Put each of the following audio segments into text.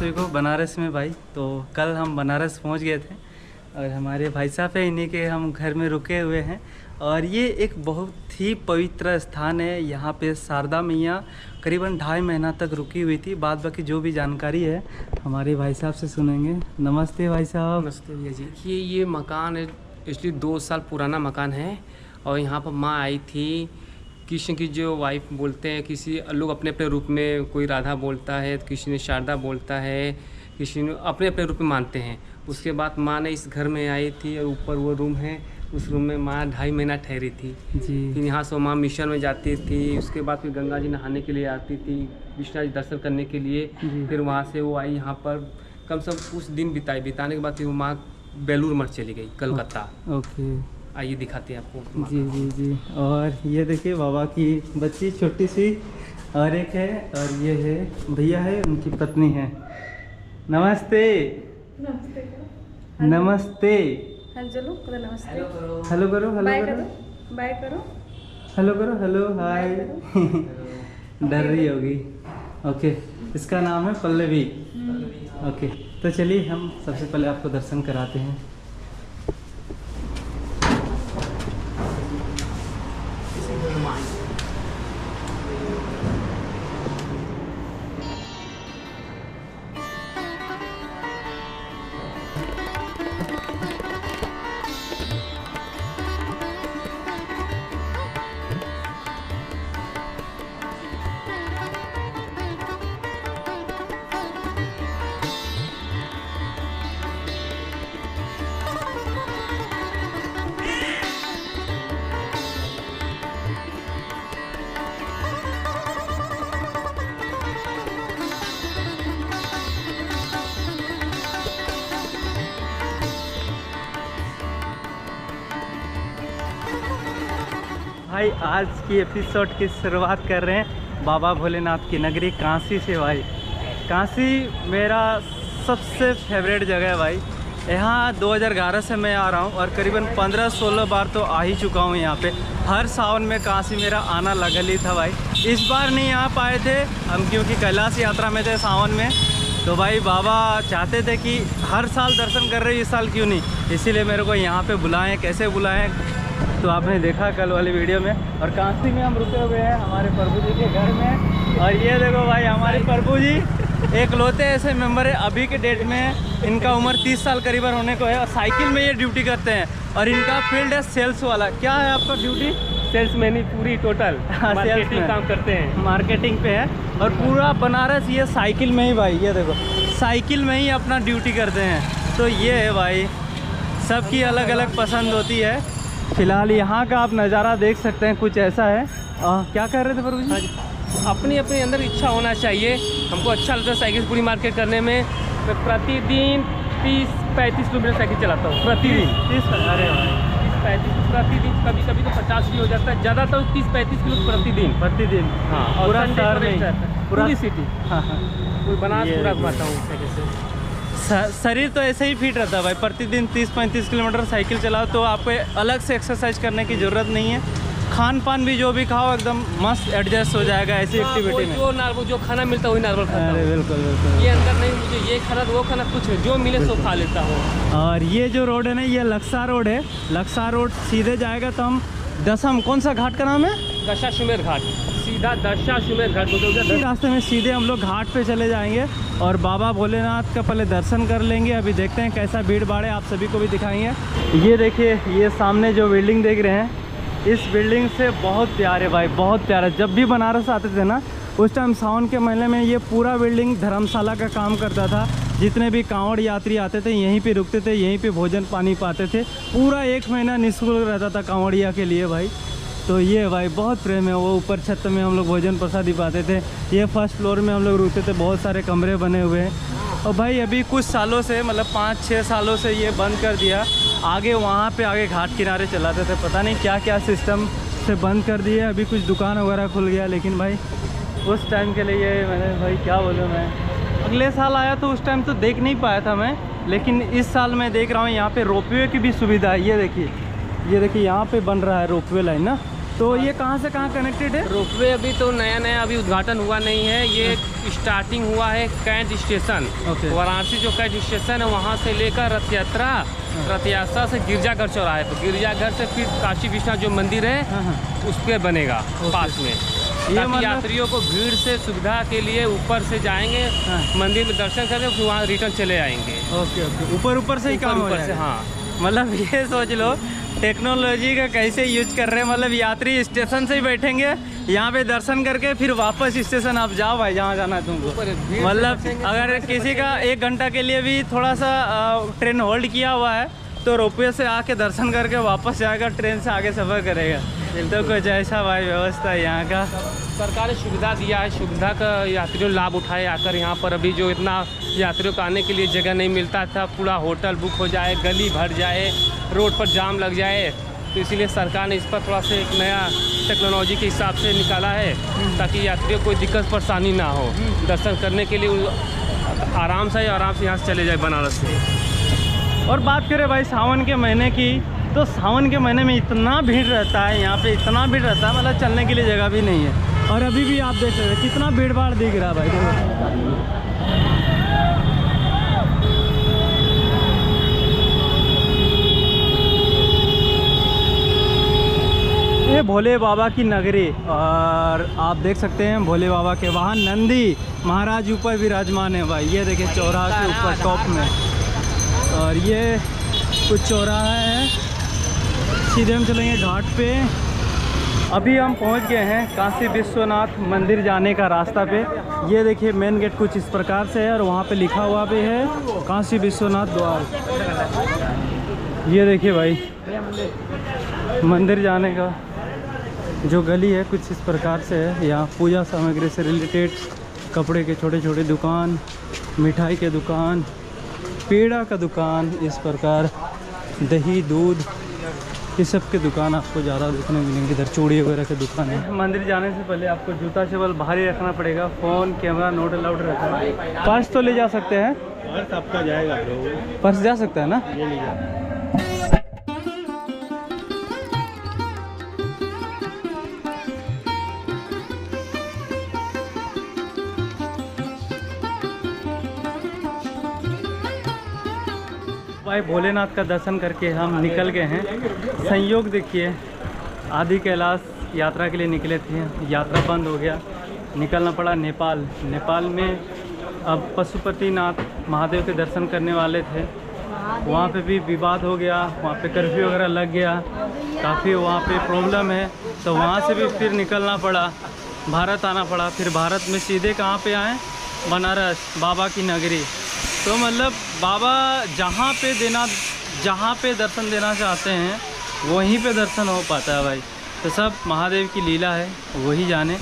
सभी को बनारस में भाई। तो कल हम बनारस पहुंच गए थे और हमारे भाई साहब है, इन्हीं के हम घर में रुके हुए हैं। और ये एक बहुत ही पवित्र स्थान है। यहाँ पे शारदा मैया करीबन 2.5 महीना तक रुकी हुई थी। बाद बाकी जो भी जानकारी है हमारे भाई साहब से सुनेंगे। नमस्ते भाई साहब। नमस्ते भैया जी। ये मकान है, इसलिए 2 साल पुराना मकान है। और यहाँ पर माँ आई थी, कृष्ण की जो वाइफ बोलते हैं, किसी लोग अपने अपने रूप में, कोई राधा बोलता है, किसी ने शारदा बोलता है, किसी ने अपने अपने रूप में मानते हैं। उसके बाद माँ ने इस घर में आई थी और ऊपर वो रूम है, उस रूम में माँ 2.5 महीना ठहरी थी जी। फिर यहाँ से माँ मिशन में जाती थी। उसके बाद फिर गंगा जी नहाने के लिए आती थी, विष्णु जी दर्शन करने के लिए। फिर वहाँ से वो आई यहाँ पर, कम से कम कुछ दिन बिताने के बाद फिर वो माँ बेलूर मठ चली गई, कलकत्ता। ओके, आइए दिखाते हैं आपको। जी जी जी। और ये देखिए बाबा की बच्ची छोटी सी और एक है, और ये है भैया है, उनकी पत्नी है। नमस्ते नमस्ते नमस्ते। चलो नमस्ते, हेलो करो, हेलो बाय करो, करो, बाय करो, हेलो करो, हेलो हाय। डर रही होगी। ओके, इसका नाम है पल्लवी। ओके, तो चलिए हम सबसे पहले आपको दर्शन कराते हैं। भाई आज की एपिसोड की शुरुआत कर रहे हैं बाबा भोलेनाथ की नगरी काशी से। भाई काशी मेरा सबसे फेवरेट जगह है भाई। यहाँ 2011 से मैं आ रहा हूँ और करीबन 15-16 बार तो आ ही चुका हूँ यहाँ पे। हर सावन में काशी मेरा आना लगल ही था भाई। इस बार नहीं आ पाए थे हम क्योंकि कैलाश यात्रा में थे सावन में। तो भाई बाबा चाहते थे कि हर साल दर्शन कर रहे हैं, इस साल क्यों नहीं, इसीलिए मेरे को यहाँ पे बुलाएं। कैसे बुलाएं तो आपने देखा कल वाली वीडियो में। और काशी में हम रुके हुए हैं हमारे प्रभु जी के घर में। और ये देखो भाई हमारे प्रभु जी एक लौते ऐसे मेंबर है अभी के डेट में, इनका उम्र 30 साल करीबन होने को है और साइकिल में ये ड्यूटी करते हैं। और इनका फील्ड है सेल्स वाला। क्या है आपका ड्यूटी? सेल्समैन ही पूरी टोटल मार्केटिंग काम करते हैं, मार्केटिंग पे है। और पूरा बनारस ये साइकिल में ही भाई, ये देखो साइकिल में ही अपना ड्यूटी करते हैं। तो ये है भाई, सबकी अलग अलग पसंद होती है। फिलहाल यहाँ का आप नज़ारा देख सकते हैं, कुछ ऐसा है। क्या कर रहे थे प्रभु जी? अपनी अपने अंदर इच्छा होना चाहिए। हमको अच्छा लगता है साइकिल पूरी मार्केट करने में। मैं प्रतिदिन 30-35 किलोमीटर साइकिल चलाता हूँ प्रतिदिन। 30? अरे भाई 30-35 प्रतिदिन, कभी कभी तो 50 भी हो जाता है, ज़्यादा तो 30-35 किलो प्रतिदिन। हाँ, और पूरा शहर में, पूरी सिटी। हाँ हाँ, पूरी बनारस पूरा घुमाता हूँ साइकिल से। शरीर तो ऐसे ही फिट रहता है भाई। प्रतिदिन 30-35 किलोमीटर साइकिल चलाओ तो आपको अलग से एक्सरसाइज करने की ज़रूरत नहीं है। खान पान भी जो भी खाओ एकदम मस्त एडजस्ट हो जाएगा ऐसी एक्टिविटी में। जो खाना मिलता है वही नॉर्मल खाता हूँ। बिल्कुल बिल्कुल। ये अंदर नहीं, मुझे ये खाना वो खाना कुछ नहीं, जो मिले सो खा लेता हूँ। और ये जो रोड है ना, ये लक्सा रोड है। लक्सा रोड सीधे जाएगा तो हम दशम, कौन सा घाट का नाम है? दशाश्वमेध घाट। सीधा दशाश्वमेध घाट बोलते हैं। रास्ते में सीधे हम लोग घाट पे चले जाएंगे और बाबा भोलेनाथ का पहले दर्शन कर लेंगे। अभी देखते हैं कैसा भीड़ भाड़ है, आप सभी को भी दिखाएंगे। ये देखिए, ये सामने जो बिल्डिंग देख रहे हैं, इस बिल्डिंग से बहुत प्यारे भाई, बहुत प्यारा। जब भी बनारस आते थे ना, उस टाइम सावन के महीने में ये पूरा बिल्डिंग धर्मशाला का काम करता था। जितने भी कांवड़ यात्री आते थे यहीं पे रुकते थे, यहीं पे भोजन पानी पाते थे। पूरा 1 महीना निःशुल्क रहता था कांवड़िया के लिए भाई। तो ये भाई बहुत प्रेम है। वो ऊपर छत में हम लोग भोजन प्रसादी पाते थे। ये फर्स्ट फ्लोर में हम लोग रुकते थे, बहुत सारे कमरे बने हुए हैं। और भाई अभी कुछ सालों से, मतलब 5-6 सालों से ये बंद कर दिया। आगे वहाँ पे आगे घाट किनारे चलाते थे, पता नहीं क्या क्या सिस्टम से बंद कर दिए। अभी कुछ दुकान वगैरह खुल गया, लेकिन भाई उस टाइम के लिए मैंने, भाई क्या बोलूँ मैं, अगले साल आया तो उस टाइम तो देख नहीं पाया था मैं, लेकिन इस साल मैं देख रहा हूँ यहाँ पे रोपवे की भी सुविधा है। ये देखिए यहाँ पे बन रहा है रोपवे लाइन ना। तो ये कहाँ से कहाँ कनेक्टेड है? रोपवे अभी तो नया अभी उद्घाटन हुआ नहीं है, ये स्टार्टिंग हुआ है कैंट स्टेशन। वाराणसी जो कैंट स्टेशन है वहाँ से लेकर रथ यात्रा से गिरजाघर चौराहे पर, गिरजाघर से फिर काशी विश्वनाथ जो मंदिर है उस पर बनेगा पास में। ये मतलब यात्रियों को भीड़ से सुविधा के लिए ऊपर से जाएंगे, मंदिर में दर्शन करेंगे, फिर वहाँ रिटर्न चले आएंगे। ओके ऊपर से ही काम ऊपर से। हाँ मतलब ये सोच लो टेक्नोलॉजी का कैसे यूज कर रहे हैं। मतलब यात्री स्टेशन से ही बैठेंगे, यहाँ पे दर्शन करके फिर वापस स्टेशन आप जाओ भाई जहाँ जाना है तुमको। मतलब अगर किसी का 1 घंटा के लिए भी थोड़ा सा ट्रेन होल्ड किया हुआ है तो रोपवे से आके दर्शन करके वापस जाएगा, ट्रेन से आगे सफ़र करेगा। तो कुछ ऐसा भाई व्यवस्था है यहाँ का। सरकार ने सुविधा दिया है, सुविधा का यात्रियों लाभ उठाए आकर यहाँ पर। अभी जो इतना यात्रियों को आने के लिए जगह नहीं मिलता था, पूरा होटल बुक हो जाए, गली भर जाए, रोड पर जाम लग जाए, तो इसीलिए सरकार ने इस पर थोड़ा सा एक नया टेक्नोलॉजी के हिसाब से निकाला है ताकि यात्रियों को कोई दिक्कत परेशानी ना हो। दर्शन करने के लिए आराम से यहाँ से चले जाए बनारस से। और बात करें भाई सावन के महीने की, तो सावन के महीने में इतना भीड़ रहता है यहाँ पे, इतना भीड़ रहता है मतलब चलने के लिए जगह भी नहीं है। और अभी भी आप देख रहे हैं कितना भीड़ भाड़ दिख रहा है भाई। ये भोले बाबा की नगरी, और आप देख सकते हैं भोले बाबा के वाहन नंदी महाराज ऊपर विराजमान है भाई। ये देखिए चौराहा के ऊपर टॉप में, और ये कुछ चौराहा है। सीधे हम चलेंगे घाट पे। अभी हम पहुंच गए हैं काशी विश्वनाथ मंदिर जाने का रास्ता पे। ये देखिए मेन गेट कुछ इस प्रकार से है और वहाँ पे लिखा हुआ भी है काशी विश्वनाथ द्वार। ये देखिए भाई मंदिर जाने का जो गली है कुछ इस प्रकार से है। यहाँ पूजा सामग्री से रिलेटेड कपड़े के छोटे छोटे दुकान, मिठाई के दुकान, पेड़ा का दुकान, इस प्रकार दही दूध ये सब के दुकान आपको ज़्यादा देखने मिलेंगे। इधर चूड़ी वगैरह के दुकान है। मंदिर जाने से पहले आपको जूता चप्पल बाहर ही रखना पड़ेगा, फ़ोन कैमरा नोट अलाउड रहता है। पर्स तो ले जा सकते हैं, पर्स आपका जाएगा, पर्स जा सकता है ना, ये ले जा। भाई भोलेनाथ का दर्शन करके हम निकल गए हैं। संयोग देखिए आदि कैलाश यात्रा के लिए निकले थे, यात्रा बंद हो गया, निकलना पड़ा नेपाल। नेपाल में अब पशुपतिनाथ महादेव के दर्शन करने वाले थे, वहाँ पे भी विवाद हो गया, वहाँ पे कर्फ्यू वगैरह लग गया, काफ़ी वहाँ पे प्रॉब्लम है, तो वहाँ से भी फिर निकलना पड़ा, भारत आना पड़ा। फिर भारत में सीधे कहाँ पे आए, बनारस बाबा की नगरी। तो मतलब बाबा जहाँ पे दर्शन देना चाहते हैं वहीं पे दर्शन हो पाता है भाई। तो सब महादेव की लीला है, वही जाने।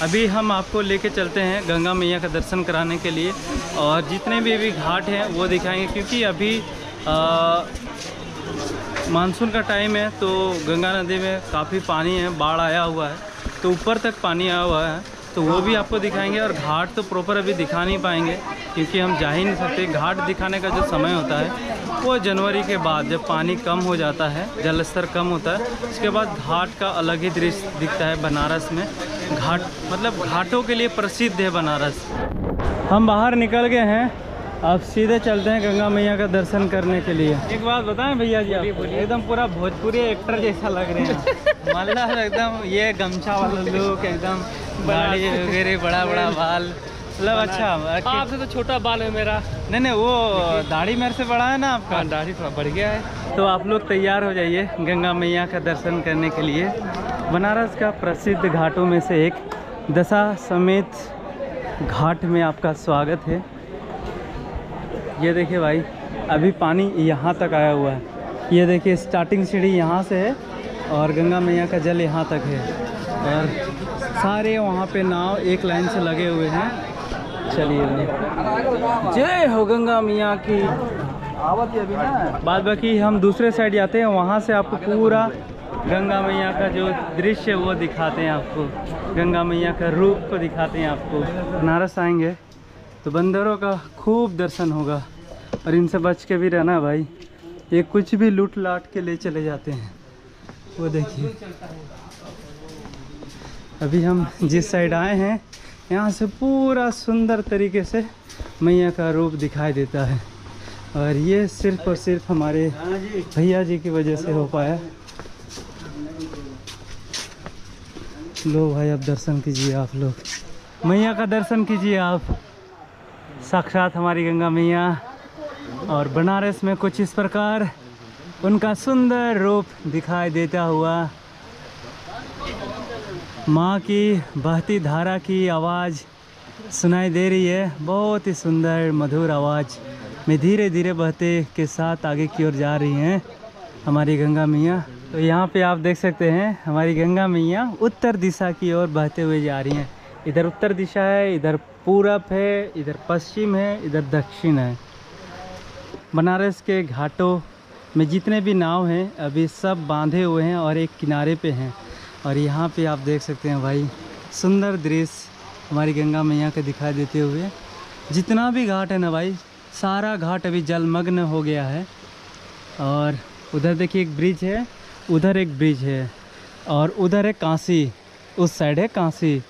अभी हम आपको लेके चलते हैं गंगा मैया का दर्शन कराने के लिए, और जितने भी अभी घाट हैं वो दिखाएंगे, क्योंकि अभी मानसून का टाइम है तो गंगा नदी में काफ़ी पानी है, बाढ़ आया हुआ है, तो ऊपर तक पानी आया हुआ है, तो वो भी आपको दिखाएंगे। और घाट तो प्रॉपर अभी दिखा नहीं पाएंगे क्योंकि हम जा ही नहीं सकते। घाट दिखाने का जो समय होता है वो जनवरी के बाद, जब पानी कम हो जाता है, जल स्तर कम होता है, उसके बाद घाट का अलग ही दृश्य दिखता है बनारस में। घाट मतलब घाटों के लिए प्रसिद्ध है बनारस। हम बाहर निकल गए हैं, अब सीधे चलते हैं गंगा मैया का दर्शन करने के लिए। एक बात बताएं भैया जी, आप एकदम पूरा भोजपुरी एक्टर जैसा लग रहे हैं। मतलब एकदम ये गमछा वाला लुक, एकदम दाढ़ी वगैरह, बड़ा बड़ा बाल, मतलब अच्छा। आपसे तो छोटा बाल है मेरा। नहीं वो दाढ़ी मेरे से बड़ा है ना आपका, दाढ़ी थोड़ा बढ़ गया है। तो आप लोग तैयार हो जाइए गंगा मैया का दर्शन करने के लिए। बनारस का प्रसिद्ध घाटों में से एक दशाश्वमेध घाट में आपका स्वागत है। ये देखिए भाई अभी पानी यहाँ तक आया हुआ है, ये देखिए स्टार्टिंग सीढ़ी यहाँ से है और गंगा मैया का जल यहाँ तक है, और सारे वहाँ पे नाव एक लाइन से लगे हुए हैं। चलिए जय हो गंगा मैया की। बाद बाकी हम दूसरे साइड जाते हैं, वहाँ से आपको पूरा गंगा मैया का जो दृश्य वो दिखाते हैं, आपको गंगा मैया का रूप को दिखाते हैं आपको। बनारस आएंगे तो बंदरों का खूब दर्शन होगा, और इनसे बच के भी रहना भाई, ये कुछ भी लूट लाट के ले चले जाते हैं। वो देखिए अभी हम जिस साइड आए हैं यहाँ से पूरा सुंदर तरीके से मैया का रूप दिखाई देता है, और ये सिर्फ और सिर्फ हमारे भैया जी की वजह से हो पाया। लो भाई, अब दर्शन कीजिए आप लोग, मैया का दर्शन कीजिए आप, साक्षात हमारी गंगा मैया। और बनारस में कुछ इस प्रकार उनका सुंदर रूप दिखाई देता हुआ, माँ की बहती धारा की आवाज़ सुनाई दे रही है। बहुत ही सुंदर मधुर आवाज़ में धीरे धीरे बहते के साथ आगे की ओर जा रही हैं हमारी गंगा मैया। तो यहाँ पे आप देख सकते हैं हमारी गंगा मैया उत्तर दिशा की ओर बहते हुए जा रही हैं। इधर उत्तर दिशा है, इधर पूरब है, इधर पश्चिम है, इधर दक्षिण है। बनारस के घाटों में जितने भी नाव हैं अभी सब बांधे हुए हैं और एक किनारे पे हैं। और यहाँ पे आप देख सकते हैं भाई, सुंदर दृश्य हमारी गंगा मैया के दिखाई देते हुए। जितना भी घाट है ना भाई, सारा घाट अभी जलमग्न हो गया है। और उधर देखिए एक ब्रिज है, उधर एक ब्रिज है, और उधर है काशी, उस साइड है काशी।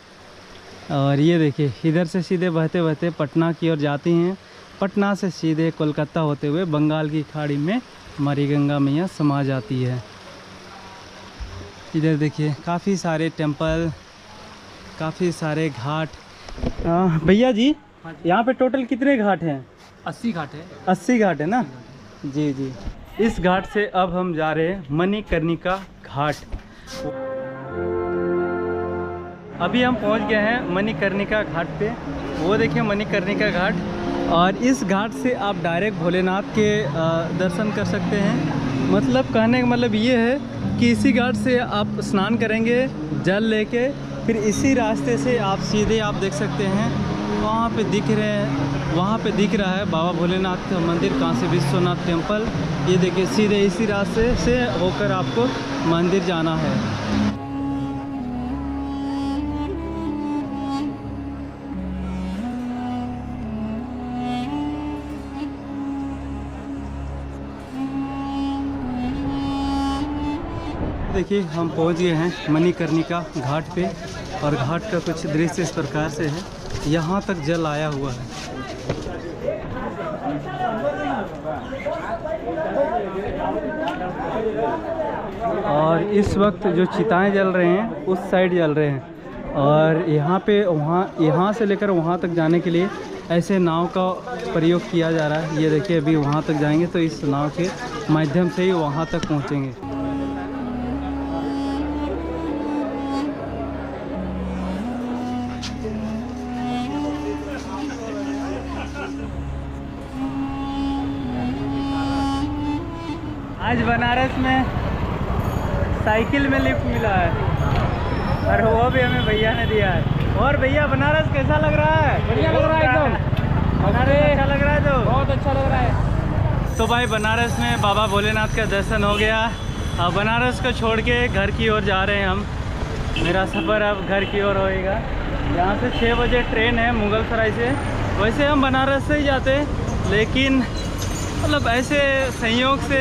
और ये देखिए इधर से सीधे बहते बहते पटना की ओर जाती हैं। पटना से सीधे कोलकाता होते हुए बंगाल की खाड़ी में हमारी गंगा मैया समा जाती है। इधर देखिए काफ़ी सारे टेंपल, काफ़ी सारे घाट। भैया जी, यहाँ पे टोटल कितने घाट हैं? 80 घाट है। 80 घाट है ना? जी जी। इस घाट से अब हम जा रहे हैं मणिकर्णिका घाट। अभी हम पहुंच गए हैं मणिकर्णिका घाट पे। वो देखिए मणिकर्णिका घाट, और इस घाट से आप डायरेक्ट भोलेनाथ के दर्शन कर सकते हैं। मतलब कहने का मतलब ये है कि इसी घाट से आप स्नान करेंगे जल लेके, फिर इसी रास्ते से आप सीधे आप देख सकते हैं वहाँ पे दिख रहा है बाबा भोलेनाथ का मंदिर, काशी विश्वनाथ टेम्पल। ये देखिए सीधे इसी रास्ते से होकर आपको मंदिर जाना है। देखिए हम पहुंच गए हैं मणिकर्णिका घाट पे, और घाट का कुछ दृश्य इस प्रकार से है। यहाँ तक जल आया हुआ है। और इस वक्त जो चिताएं जल रहे हैं उस साइड जल रहे हैं, और यहाँ से लेकर वहाँ तक जाने के लिए ऐसे नाव का प्रयोग किया जा रहा है। ये देखिए अभी वहाँ तक जाएंगे तो इस नाव के माध्यम से ही वहाँ तक पहुँचेंगे। आज बनारस में साइकिल में लिफ्ट मिला है, और वो भी हमें भैया ने दिया है। और भैया बनारस कैसा लग रहा है? बढ़िया लग रहा है एकदम। बनारस अच्छा लग रहा है? तो बहुत अच्छा लग रहा है। तो भाई बनारस में बाबा भोलेनाथ का दर्शन हो गया। अब बनारस को छोड़ के घर की ओर जा रहे हैं हम। मेरा सफ़र अब घर की ओर होएगा। यहाँ से 6 बजे ट्रेन है मुगलसराय से। वैसे हम बनारस से ही जाते, लेकिन मतलब ऐसे संयोग से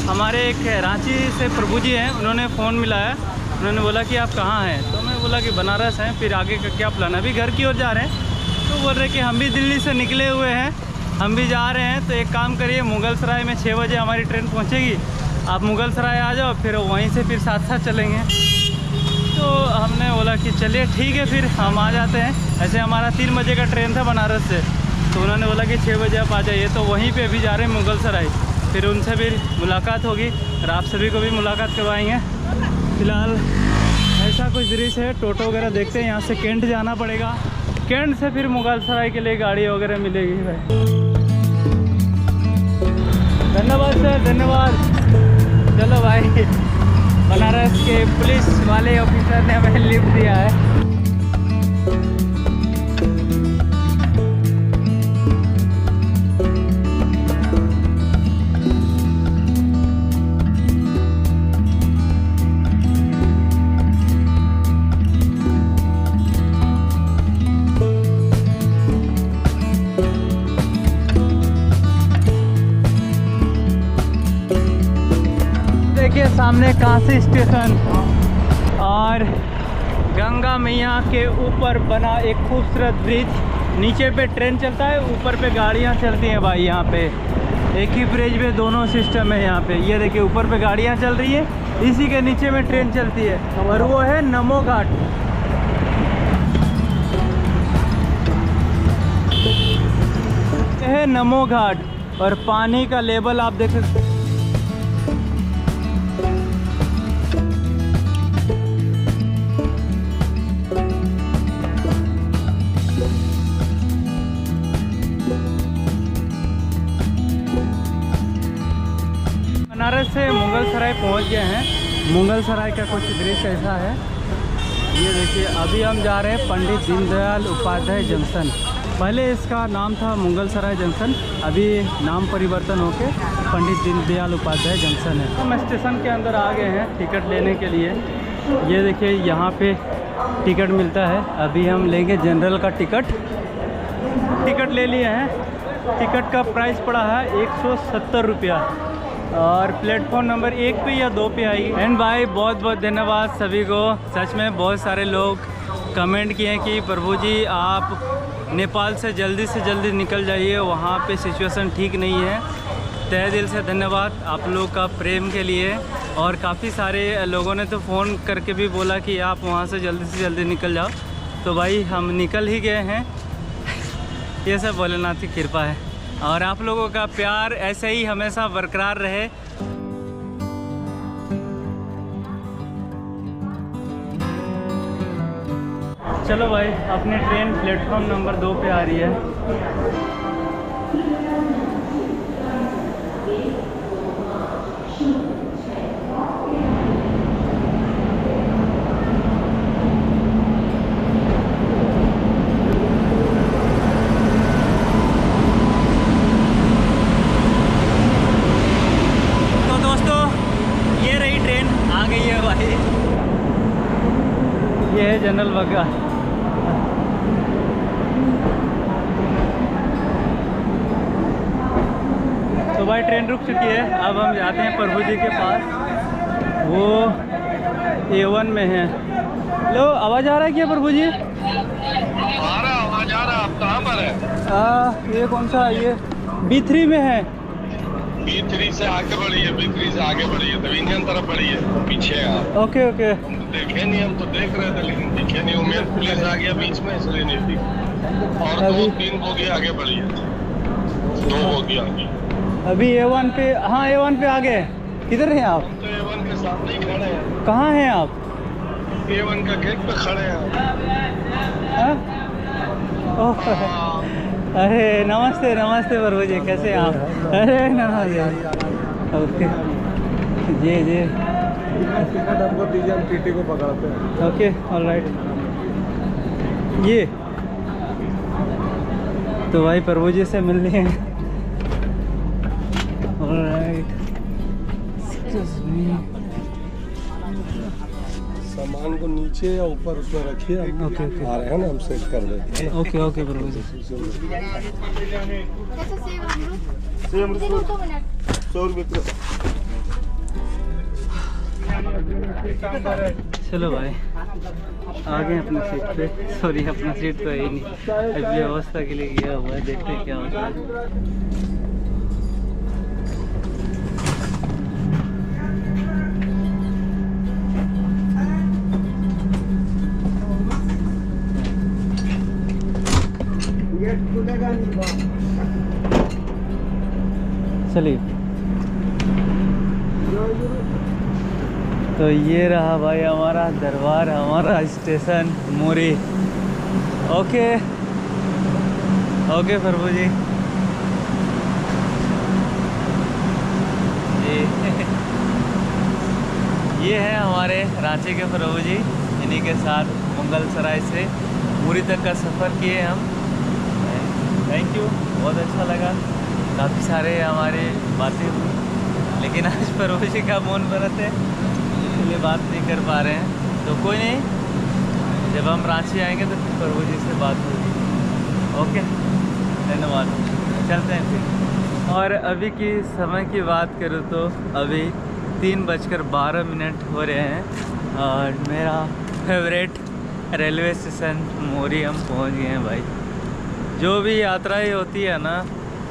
हमारे एक रांची से प्रभु जी हैं, उन्होंने फ़ोन मिलाया। उन्होंने बोला कि आप कहाँ हैं, तो मैं बोला कि बनारस हैं। फिर आगे का क्या प्लान है? अभी घर की ओर जा रहे हैं। तो बोल रहे कि हम भी दिल्ली से निकले हुए हैं, हम भी जा रहे हैं। तो एक काम करिए, मुगलसराय में 6 बजे हमारी ट्रेन पहुँचेगी, आप मुगलसराय आ जाओ, फिर वहीं से फिर साथ साथ चलेंगे। तो हमने बोला कि चलिए ठीक है, फिर हम आ जाते हैं। ऐसे हमारा 3 बजे का ट्रेन था बनारस से, तो उन्होंने बोला कि 6 बजे आप आ जाइए। तो वहीं पे अभी जा रहे हैं मुगलसराय, फिर उनसे भी मुलाकात होगी और आप सभी को भी मुलाकात करवाएंगे। फ़िलहाल ऐसा कुछ दृश्य है। टोटो वगैरह देखते हैं, यहाँ से कैंट जाना पड़ेगा, कैंट से फिर मुगलसराय के लिए गाड़ी वगैरह मिलेगी। भाई धन्यवाद सर, धन्यवाद। चलो भाई, बनारस के पुलिस वाले ऑफिसर ने हमें लिफ्ट दिया है। देखिए सामने काशी स्टेशन, और गंगा मैया के ऊपर बना एक खूबसूरत ब्रिज। नीचे पे ट्रेन चलता है, ऊपर पे गाड़ियाँ चलती हैं भाई। यहाँ पे एक ही ब्रिज में दोनों सिस्टम है यहाँ पे। ये देखिए ऊपर पे गाड़ियाँ चल रही है, इसी के नीचे में ट्रेन चलती है, और वो है नमो घाट। है नमो घाट, और पानी का लेवल आप देख सकते हैं। बनारस से मुगल सराय पहुंच गए हैं। मुगल सराय का कुछ दृश्य ऐसा है, ये देखिए। अभी हम जा रहे हैं पंडित दीनदयाल उपाध्याय जंक्शन। पहले इसका नाम था मुगल सराय जंक्शन, अभी नाम परिवर्तन होके पंडित दीनदयाल उपाध्याय जंक्शन है। हम स्टेशन के अंदर आ गए हैं टिकट लेने के लिए। ये देखिए यहाँ पे टिकट मिलता है। अभी हम लेंगे जनरल का टिकट। टिकट ले लिए हैं। टिकट का प्राइस पड़ा है 170 रुपया, और प्लेटफॉर्म नंबर 1 पे या 2 पे आई। एंड भाई बहुत बहुत धन्यवाद सभी को। सच में बहुत सारे लोग कमेंट किए हैं कि प्रभु जी आप नेपाल से जल्दी निकल जाइए, वहाँ पे सिचुएशन ठीक नहीं है। तहे दिल से धन्यवाद आप लोग का प्रेम के लिए। और काफ़ी सारे लोगों ने तो फ़ोन करके भी बोला कि आप वहाँ से जल्दी निकल जाओ। तो भाई हम निकल ही गए हैं। ये सब भोलेनाथ की कृपा है, और आप लोगों का प्यार ऐसे ही हमेशा बरकरार रहे। चलो भाई, अपनी ट्रेन प्लेटफॉर्म नंबर 2 पे आ रही है। तो दोस्तों ये रही ट्रेन, आ गई है भाई। ये है जनरल बग्गा। तो भाई ट्रेन रुक चुकी है। अब हम जाते हैं प्रभु जी के पास, वो A1 में है। लो आवाज़ आ रहा है क्या प्रभु जी? आवाज आ रहा। आप कहाँ पर है? ये कौन सा? ये B3 में है। B3 से आगे बढ़िए, B3 से आगे बढ़िए, तब इंडियन तरफ बढ़िए, पीछे आप। Okay okay. देखे नहीं, हम तो देख रहे थे लेकिन दिखे नहीं। उमेर पुलिस आ गया बीच में, इसलिए नहीं दिखी। और अभी 2-3 बोगी आगे बढ़िए, 2 बोगी आगे। अभी A1 पे, हाँ A1 पे आ गए। किधर हैं आप? तो A1 के सामने ही खड़े हैं। कहाँ हैं आप? A1 का गेट पे खड़े हैं। हाँ? ओह, हाँ। अरे नमस्ते नमस्ते प्रभु जी, कैसे हैं आप? अरे नमस्ते। ओके जी। हमको दीजिए, हम टीटी को पकड़ते हैं। Okay alright. ये तो भाई प्रभु जी से मिल लिए हैं। ऑलराइट। सामान को नीचे या ऊपर उसमें रखिए। हम ओके, ओके। आ रहे हैं ना, हम सेट कर देते हैं। ओके ओके प्रभु जी। चलो भाई आ गए अपने सीट पे। सॉरी अपना सीट तो है ही नहीं, अभी व्यवस्था के लिए गया हुआ है। देखते हैं क्या होता है। चलिए, तो ये रहा भाई हमारा दरबार, हमारा स्टेशन मुरी। ओके ओके प्रभु जी। ये है हमारे रांची के प्रभु जी, इन्हीं के साथ मुगल सराय से मुरी तक का सफ़र किए हम। थैंक यू, बहुत अच्छा लगा। काफ़ी सारे हमारे बातें हुई, लेकिन आज प्रभु जी का मौन व्रत है, इसलिए बात नहीं कर पा रहे हैं। तो कोई नहीं, जब हम रांची आएंगे तो फिर प्रभु जी से बात होगी। ओके धन्यवाद, चलते हैं फिर। और अभी की समय की बात करूँ तो अभी 3:12 हो रहे हैं, और मेरा फेवरेट रेलवे स्टेशन मोरी हम पहुंच गए हैं भाई। जो भी यात्राएं होती है ना,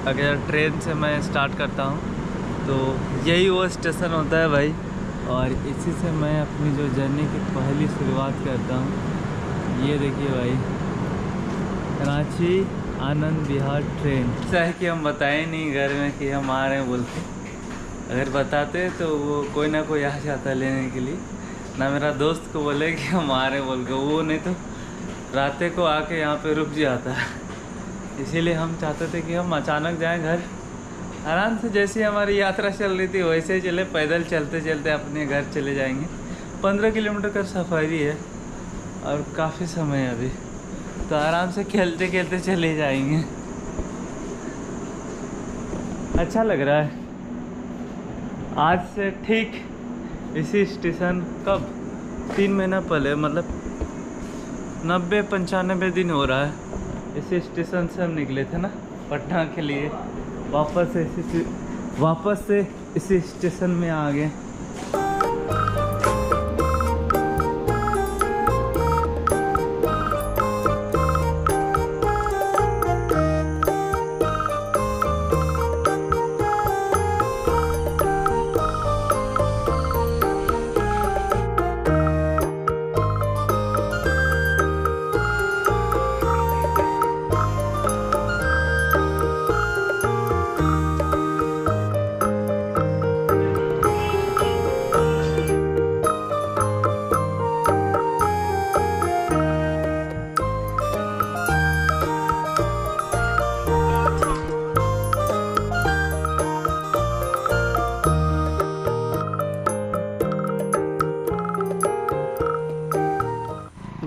अगर ट्रेन से मैं स्टार्ट करता हूँ तो यही वो स्टेशन होता है भाई, और इसी से मैं अपनी जो जर्नी की पहली शुरुआत करता हूँ। ये देखिए भाई, रांची आनंद विहार ट्रेन। चाहे कि हम बताएं नहीं घर में कि हम आ रहे हैं बोलते, अगर बताते तो वो कोई ना कोई आ जाता लेने के लिए, ना मेरा दोस्त को बोले कि हम आ रहे हैं बोल के, वो नहीं तो रात को आके यहाँ पे रुक जाता है। इसीलिए हम चाहते थे कि हम अचानक जाएं घर, आराम से जैसी हमारी यात्रा चल रही थी वैसे ही चले, पैदल चलते चलते अपने घर चले जाएंगे। 15 किलोमीटर का सफारी है और काफ़ी समय है अभी, तो आराम से खेलते खेलते चले जाएंगे। अच्छा लग रहा है। आज से ठीक इसी स्टेशन कब 3 महीना पहले, मतलब 90-95 दिन हो रहा है, इसी स्टेशन से हम निकले थे ना पटना के लिए। वापस से इसी स्टेशन में आ गए।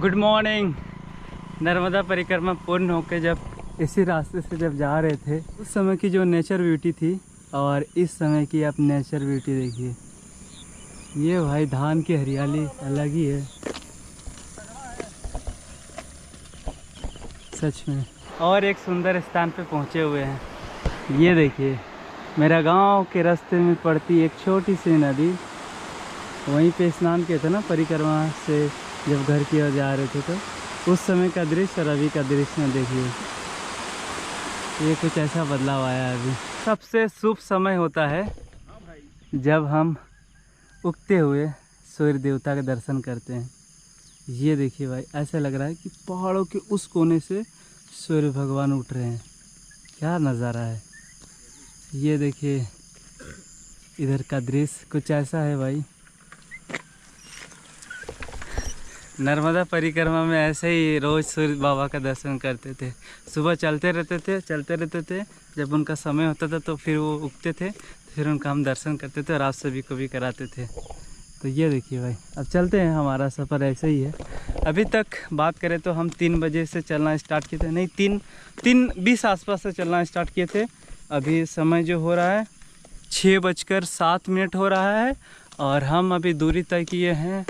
Good morning. नर्मदा परिक्रमा पूर्ण होकर जब इसी रास्ते से जब जा रहे थे, उस समय की जो नेचर ब्यूटी थी और इस समय की आप नेचर ब्यूटी देखिए। ये भाई धान की हरियाली अलग ही है सच में। और एक सुंदर स्थान पे पहुंचे हुए हैं। ये देखिए, मेरा गांव के रास्ते में पड़ती एक छोटी सी नदी, वहीं पे स्नान किए थे ना परिक्रमा से जब घर की ओर जा रहे थे, तो उस समय का दृश्य और अभी का दृश्य में देखिए, ये कुछ ऐसा बदलाव आया है अभी। सबसे शुभ समय होता है जब हम उगते हुए सूर्य देवता के दर्शन करते हैं। ये देखिए भाई, ऐसा लग रहा है कि पहाड़ों के उस कोने से सूर्य भगवान उठ रहे हैं। क्या नज़ारा है। ये देखिए इधर का दृश्य कुछ ऐसा है भाई। नर्मदा परिक्रमा में ऐसे ही रोज़ सूर्य बाबा का दर्शन करते थे। सुबह चलते रहते थे, जब उनका समय होता था तो फिर वो उगते थे, तो फिर उनका हम दर्शन करते थे और आप सभी को भी कराते थे। तो ये देखिए भाई, अब चलते हैं, हमारा सफ़र ऐसे ही है। अभी तक बात करें तो हम 3 बजे से चलना स्टार्ट किए थे, नहीं 3:20 आसपास से चलना स्टार्ट किए थे। अभी समय जो हो रहा है 6:07 हो रहा है और हम अभी दूरी तय किए हैं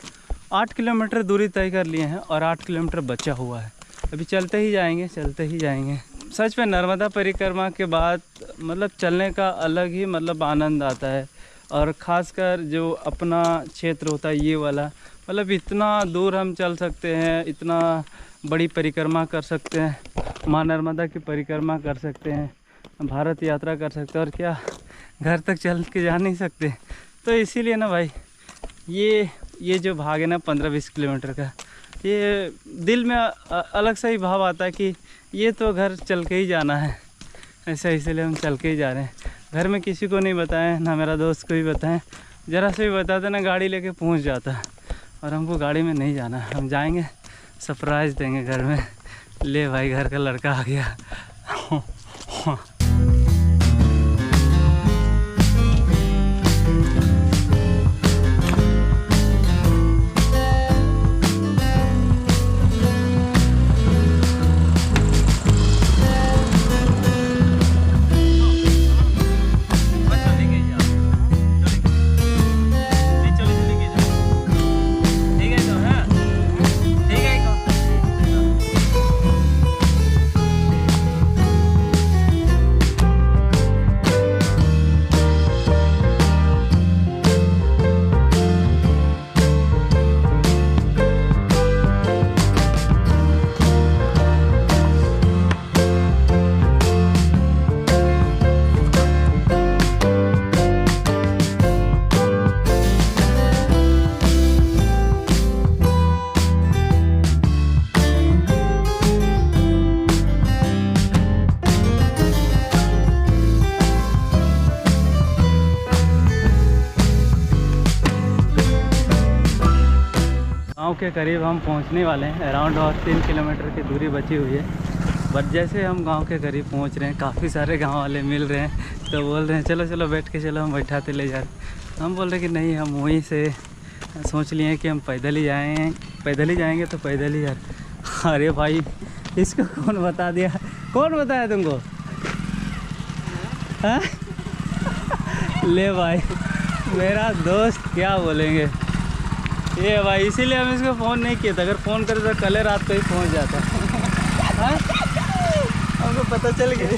8 किलोमीटर दूरी तय कर लिए हैं और 8 किलोमीटर बचा हुआ है। अभी चलते ही जाएंगे। सच में नर्मदा परिक्रमा के बाद मतलब चलने का अलग ही मतलब आनंद आता है, और ख़ासकर जो अपना क्षेत्र होता है ये वाला, मतलब इतना दूर हम चल सकते हैं, इतना बड़ी परिक्रमा कर सकते हैं, माँ नर्मदा की परिक्रमा कर सकते हैं, भारत यात्रा कर सकते हैं, और क्या घर तक चल के जा नहीं सकते। तो इसीलिए ना भाई, ये जो भाग है ना 15-20 किलोमीटर का, ये दिल में अलग सा ही भाव आता है कि ये तो घर चल के ही जाना है। ऐसा इसलिए हम चल के ही जा रहे हैं। घर में किसी को नहीं बताएं, ना मेरा दोस्त को भी बताएं। ज़रा से भी बताते ना गाड़ी लेके पहुंच जाता है, और हमको गाड़ी में नहीं जाना। हम जाएंगे, सरप्राइज़ देंगे घर में, ले भाई घर का लड़का आ गया। के करीब हम पहुंचने वाले हैं। अराउंड और 3 किलोमीटर की दूरी बची हुई है। बट जैसे हम गांव के करीब पहुंच रहे हैं, काफ़ी सारे गांव वाले मिल रहे हैं, तो बोल रहे हैं चलो चलो बैठ के चलो, हम बैठाते ले जा रहे। हम बोल रहे कि नहीं, हम वहीं से सोच लिए कि हम पैदल ही जाएंगे तो पैदल ही जा रहे। अरे भाई, इसको कौन बता दिया? कौन बताया तुमको? हाँ? ले भाई, मेरा दोस्त क्या बोलेंगे ये भाई, इसीलिए हम इसको फ़ोन नहीं किए थे। अगर फ़ोन करे तो कल रात को ही पहुंच जाता। हाँ, हमको पता चल गया।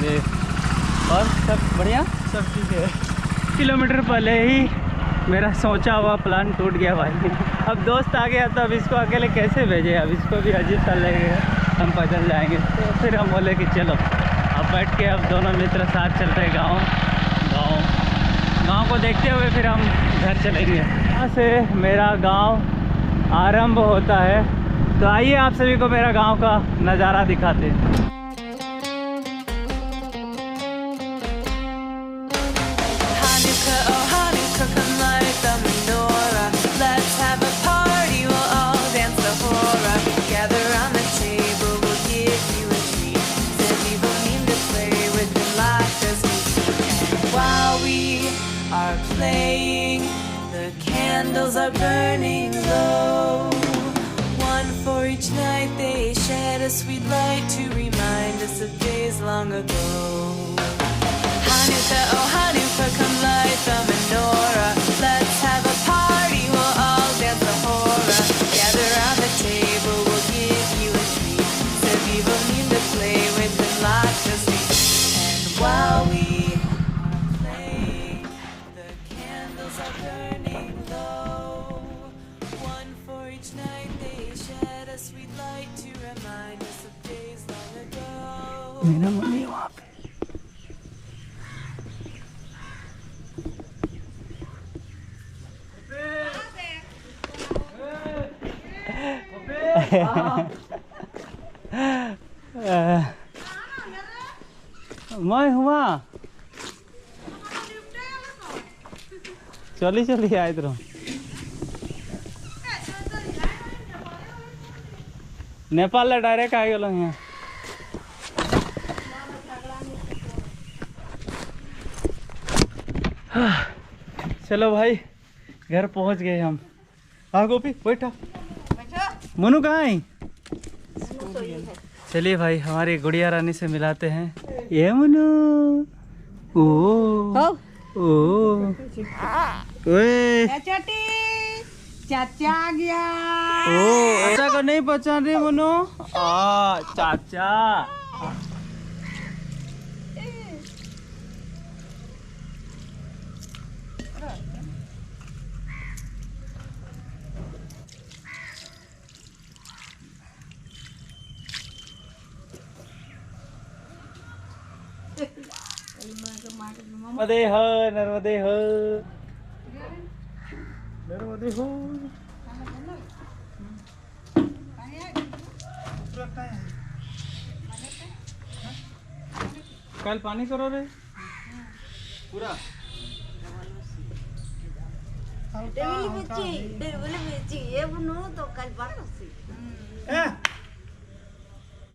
ले, और सब बढ़िया, सब ठीक है। किलोमीटर पहले ही मेरा सोचा हुआ प्लान टूट गया भाई। अब दोस्त आ गया तो अब इसको अकेले कैसे भेजे? अब इसको भी अजीब सा लगेगा। हम पैदल जाएंगे तो फिर हम बोले कि चलो अब बैठ के अब दोनों मित्र साथ चलते हैं गाँव को देखते हुए फिर हम घर चलेंगे। यहाँ से मेरा गांव आरंभ होता है, तो आइए आप सभी को मेरा गांव का नज़ारा दिखाते हैं। Candles are burning low, one for each night they shed a sweet light to remind us of days long ago. Hanukkah, oh Hanukkah, come light the menorah. Let's have a party, we'll all dance the hora. Gather round the table, we'll give you a treat. Seviva mean to play with and lots of sweet. And while we are playing, the candles are burning low. One for each night they shed a sweet light to remind us of days long ago. मेरा mummy वहाँ पे। मैं हुआ चली आए तो Nepal direct आ गल यहाँ। चलो भाई, घर पहुंच गए हम। हाँ गोपी बैठा। मनु कहाँ है? चलिए भाई, हमारी गुड़िया रानी से मिलाते हैं। ये मनु, ओ ओए चाचा आ गया। ओ, चाचा को नहीं पहचान रही मनु? चाचा। नर्मदे हो, नर्मदे हो, नर्मदे हो। कल पानी करो रे पूरा। Dia boleh beci, dia boleh beci. Ya benar tu kal panas sih.